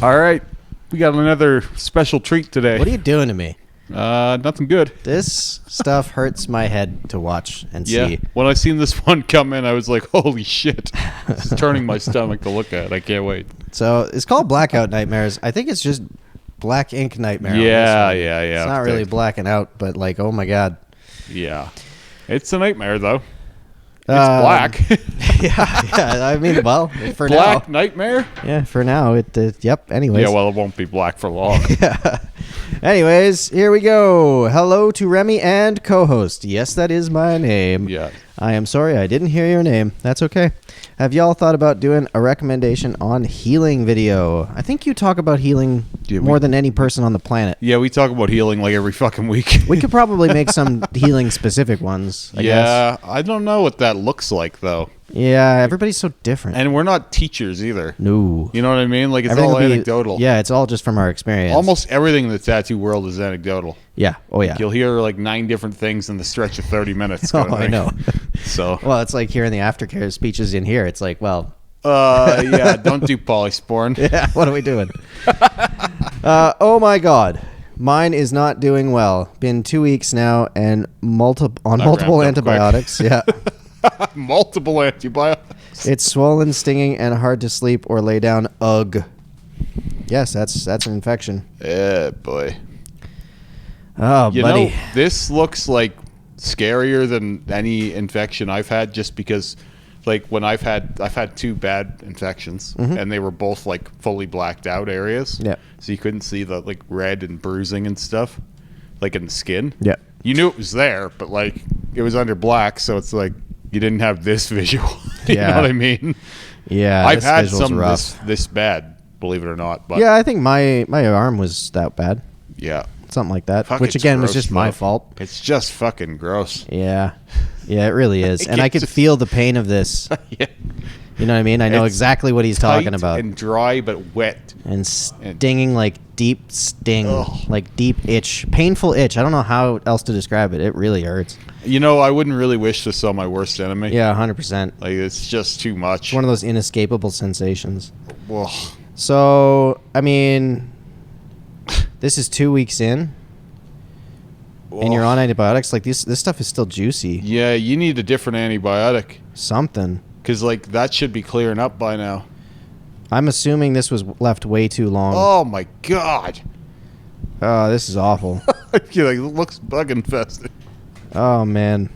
All right. We got another special treat today. What are you doing to me? Nothing good. This stuff hurts my head to watch and see. When I seen this one come in, I was like, holy shit. This is turning my stomach to look at. I can't wait. So it's called Blackout Nightmares. I think it's just black ink nightmare. Yeah. It's not really blacking out, but like, oh my God. Yeah. It's a nightmare, though. It's black. yeah. I mean, well, for black now. Nightmare? Yeah, for now. Yep, anyways. Yeah, well, it won't be black for long. Yeah. Anyways, here we go. Hello to Remy and co-host. Yes, that is my name. Yeah. I am sorry I didn't hear your name. That's okay. Have y'all thought about doing a recommendation on healing video? I think you talk about healing more than any person on the planet. Yeah, we talk about healing like every fucking week. We could probably make some healing specific ones, I guess. I don't know what that looks like, though. Yeah, everybody's so different. And we're not teachers either. No. You know what I mean? Like, it's Everything all will be- anecdotal. Yeah, it's all just from our experience. Almost everything in the tattoo world is anecdotal. Yeah. Oh, yeah. You'll hear like 9 different things in the stretch of 30 minutes. Oh, I know. So. Well, it's like hearing the aftercare speeches in here. It's like, well. Yeah, don't do polysporin. Yeah, what are we doing? Oh, my God. Mine is not doing well. Been 2 weeks now and multiple antibiotics. Yeah. Multiple antibiotics. It's swollen, stinging, and hard to sleep or lay down. Ugh. Yes, that's an infection. Yeah, boy. Oh, buddy. You know, this looks like scarier than any infection I've had, just because, like, when I've had 2 bad infections, and they were both like fully blacked out areas. Yeah. So you couldn't see the like red and bruising and stuff, like in the skin. Yeah. You knew it was there, but like it was under black, so it's like you didn't have this visual. You know what I mean? Yeah. I've had some this bad, believe it or not. But yeah, I think my arm was that bad. Yeah. Something like that. Fuck, which it's again was gross, just my though. fault. It's just fucking gross. Yeah. Yeah, it really is. And I could feel the pain of this. Yeah. You know what I mean? I know It's exactly what he's talking about. And dry but wet. And stinging, like deep sting, Ugh. like deep itch, painful itch. I don't know how else to describe it. It really hurts. You know, I wouldn't really wish this on my worst enemy. Yeah, 100%. Like, it's just too much. It's one of those inescapable sensations. Ugh. So, I mean, this is 2 weeks in, and you're on antibiotics. Like, this stuff is still juicy. Yeah, you need a different antibiotic. Something. Because, like, that should be clearing up by now. I'm assuming this was left way too long. Oh, my God. Oh, this is awful. You're like, it looks bug infested. Oh, man.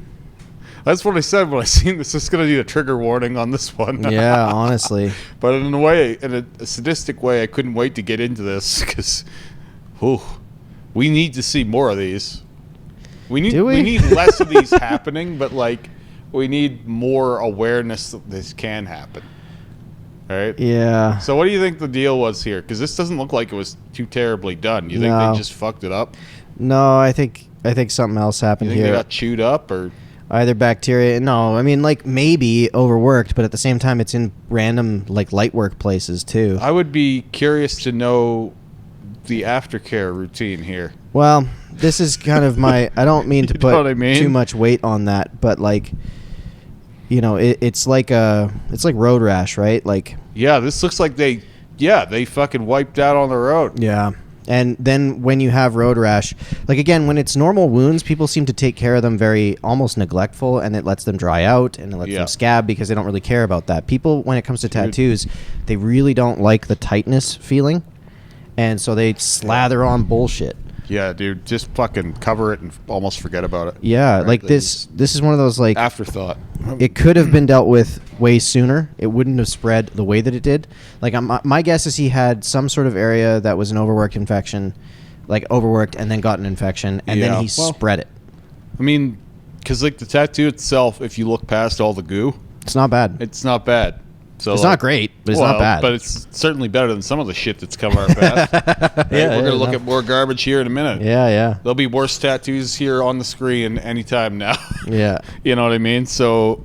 That's what I said when I seen this. It's going to need a trigger warning on this one. Yeah, honestly. But in a sadistic way, I couldn't wait to get into this because, we need to see more of these. We need less of these happening, but like we need more awareness that this can happen. All right? Yeah. So what do you think the deal was here? Because this doesn't look like it was too terribly done. You think they just fucked it up? No, I think something else happened You think here. they got chewed up or? Either bacteria. No, I mean, like, maybe overworked, but at the same time, it's in random, like, light work places, too. I would be curious to know the aftercare routine here. Well, this is kind of my... I don't mean to You know what I put mean? too much weight on that, but, like, you know, it's like road rash, right? Like... Yeah, this looks like they fucking wiped out on the road. Yeah. And then when you have road rash, like, again, when it's normal wounds, people seem to take care of them very almost neglectful, and it lets them dry out and it lets them scab because they don't really care about that. People, when it comes to tattoos, they really don't like the tightness feeling, and so they slather on bullshit. Yeah, dude, just fucking cover it and almost forget about it. Yeah, Right? like this is one of those, like, Afterthought. it could have been dealt with way sooner. It wouldn't have spread the way that it did. Like, my guess is he had some sort of area that was an overworked infection, like overworked and then got an infection, and then he spread it. I mean, because like the tattoo itself, if you look past all the goo, it's not bad. it's not bad. So It's like, not great, but it's not bad. But it's certainly better than some of the shit that's come our path. Right? We're going to look at more garbage here in a minute. Yeah. There'll be worse tattoos here on the screen anytime now. Yeah. You know what I mean? So,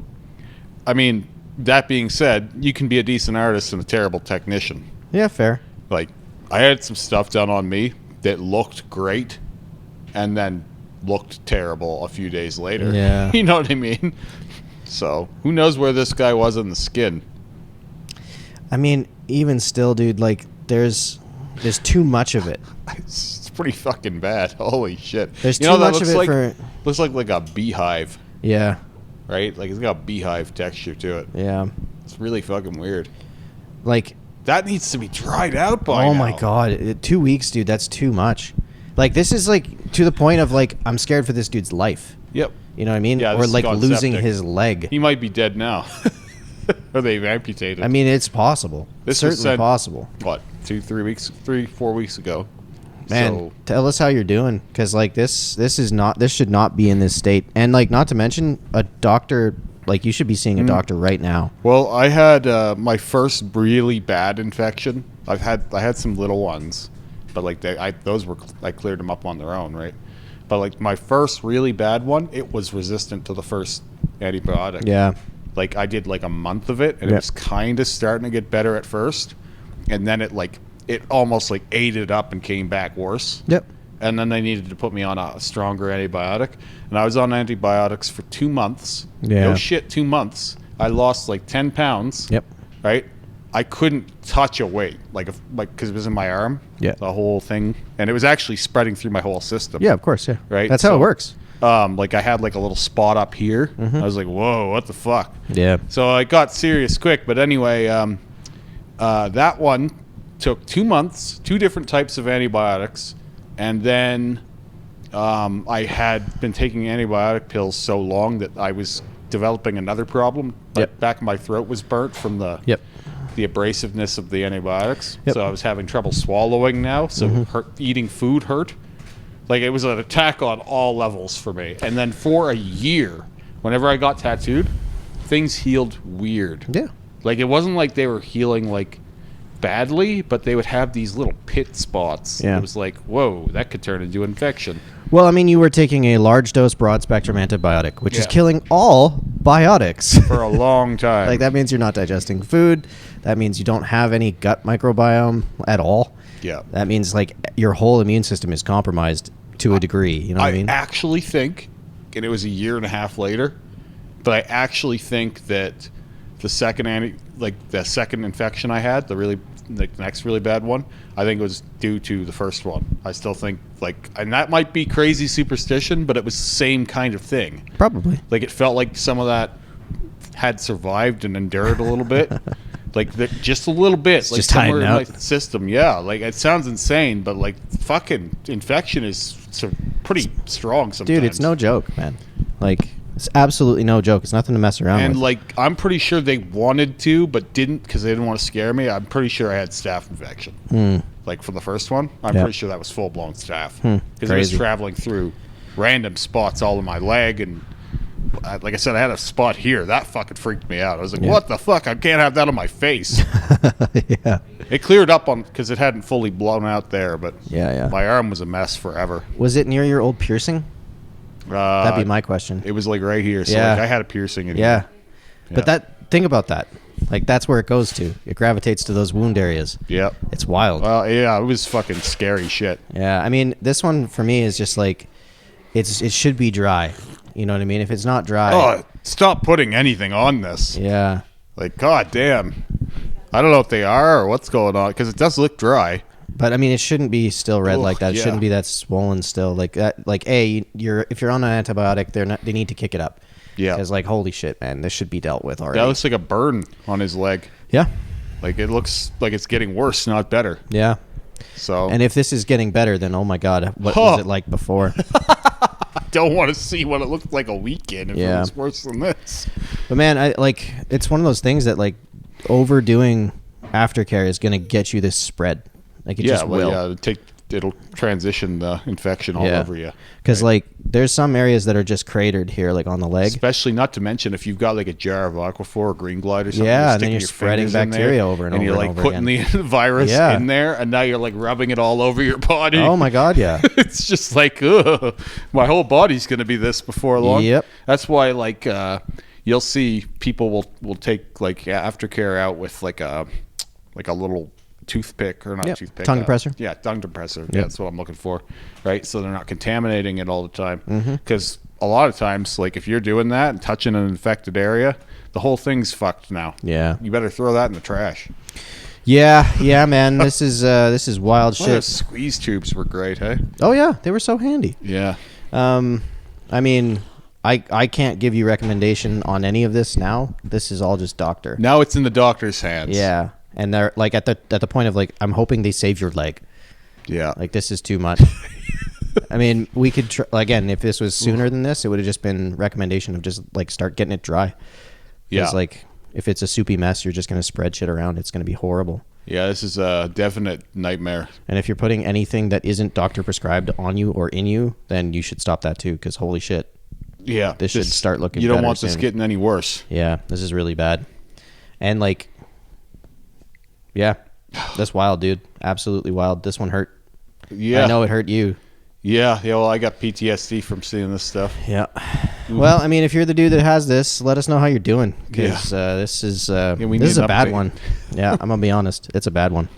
I mean, that being said, you can be a decent artist and a terrible technician. Yeah, fair. Like, I had some stuff done on me that looked great and then looked terrible a few days later. Yeah. You know what I mean? So, who knows where this guy was in the skin? I mean, even still, dude, like, there's There's too much of it. It's pretty fucking bad. Holy shit. There's too much of it for... Looks like a beehive. Yeah. Right? Like, it's got a beehive texture to it. Yeah. It's really fucking weird. Like... That needs to be dried out by now. Oh, my God. 2 weeks, dude. That's too much. Like, this is, like, to the point of, like, I'm scared for this dude's life. Yep. You know what I mean? Yeah, or, like, losing his leg. He might be dead now. Or they've amputated. I mean, it's possible. It's certainly possible. What, 3-4 weeks ago? Man, so, tell us how you're doing, because like this should not be in this state, and like not to mention a doctor. Like you should be seeing a doctor right now. Well, I had my first really bad infection. I had some little ones, but like I cleared them up on their own, right? But like my first really bad one, it was resistant to the first antibiotic. Yeah. Like I did like a month of it, and it was kind of starting to get better at first, and then it almost like ate it up and came back worse. Yep. And then they needed to put me on a stronger antibiotic, and I was on antibiotics for 2 months. Yeah. No shit, 2 months. I lost like 10 pounds. Yep. Right. I couldn't touch a weight, because it was in my arm. Yeah. The whole thing, and it was actually spreading through my whole system. Yeah, of course. Yeah. Right. That's how it works. Like I had like a little spot up here. Mm-hmm. I was like, whoa, what the fuck? Yeah. So I got serious quick. But anyway, that one took 2 months, 2 different types of antibiotics. And then I had been taking antibiotic pills so long that I was developing another problem. Yep. Back of my throat was burnt from the abrasiveness of the antibiotics. Yep. So I was having trouble swallowing now. So eating food hurt. Like, it was an attack on all levels for me. And then for a year, whenever I got tattooed, things healed weird. Yeah. Like, it wasn't like they were healing, like, badly, but they would have these little pit spots. Yeah. It was like, whoa, that could turn into infection. Well, I mean, you were taking a large dose broad-spectrum antibiotic, which is killing all biotics. For a long time. Like, that means you're not digesting food. That means you don't have any gut microbiome at all. Yeah. That means, like, your whole immune system is compromised to a degree. You know what I mean? I actually think, and it was a year and a half later, but I actually think that the second infection I had, the next really bad one, I think it was due to the first one. I still think, and that might be crazy superstition, but it was the same kind of thing. Probably. Like, it felt like some of that had survived and endured a little bit. Just a little bit. It's like just somewhere in hiding my out. system. Yeah. Like, it sounds insane, but like fucking infection is pretty strong sometimes. Dude, it's no joke, man. Like, it's absolutely no joke. It's nothing to mess around with. And like, I'm pretty sure they wanted to, but didn't, because they didn't want to scare me. I'm pretty sure I had staph infection. Like, for the first one, I'm pretty sure that was full-blown staph. Because it was traveling through random spots all in my leg, and like I said, I had a spot here. That fucking freaked me out. I was like, what the fuck? I can't have that on my face. Yeah. It cleared up because it hadn't fully blown out there, but Yeah. my arm was a mess forever. Was it near your old piercing? That'd be my question. It was like right here. So Yeah. like, I had a piercing in Yeah. here. But think about that. Like, that's where it goes to. It gravitates to those wound areas. Yep. It's wild. Well, yeah, it was fucking scary shit. Yeah. I mean, this one for me is just like, it should be dry. You know what I mean? If it's not dry. Oh, stop putting anything on this. Yeah. Like, god damn. I don't know if they are or what's going on, because it does look dry. But I mean, it shouldn't be still red like that. It yeah. shouldn't be that swollen still like that. Like, if you're on an antibiotic, they need to kick it up. Yeah. Because like, holy shit, man, this should be dealt with already. That looks like a burn on his leg. Yeah. Like, it looks like it's getting worse, not better. Yeah. So. And if this is getting better, then oh my god, what was it like before? I don't want to see what it looked like a weekend if it was worse than this. But man, it's one of those things that like overdoing aftercare is going to get you this spread. Like, it just will. Yeah, it'll transition the infection all over you. Because like, there's some areas that are just cratered here, like on the leg. Especially, not to mention, if you've got like a jar of Aquaphor or Green Glide or something. Yeah, and then you're spreading bacteria over and over. And you're like putting the virus in there, and now you're like rubbing it all over your body. Oh my god, yeah. It's just like, ugh, my whole body's going to be this before long. Yep. That's why, like, you'll see people will take like aftercare out with like a little toothpick, or not toothpick, tongue depressor. Yeah, tongue depressor. Yeah, that's what I'm looking for, right? So they're not contaminating it all the time. Because a lot of times, like, if you're doing that and touching an infected area, the whole thing's fucked now. Yeah. You better throw that in the trash. Yeah, man. This is wild Well, shit. those squeeze tubes were great, hey? Oh yeah, they were so handy. Yeah. I mean, I can't give you recommendation on any of this now. This is all just doctor. Now it's in the doctor's hands. Yeah, and they're like at the point of like, I'm hoping they save your leg. Yeah. Like, this is too much. I mean, we could again, if this was sooner than this, it would have just been recommendation of just like start getting it dry. Yeah. Like, if it's a soupy mess, you're just going to spread shit around. It's going to be horrible. Yeah, this is a definite nightmare. And if you're putting anything that isn't doctor prescribed on you or in you, then you should stop that too, because holy shit. Yeah. This should start looking You better don't want this soon. getting any worse. Yeah, this is really bad. And like, yeah, that's wild, dude. Absolutely wild. This one hurt. Yeah. I know it hurt you. Yeah, well, I got PTSD from seeing this stuff. Yeah. Well, I mean, if you're the dude that has this, let us know how you're doing, because this is we this is need a an bad update. one. Yeah, I'm gonna be honest, it's a bad one.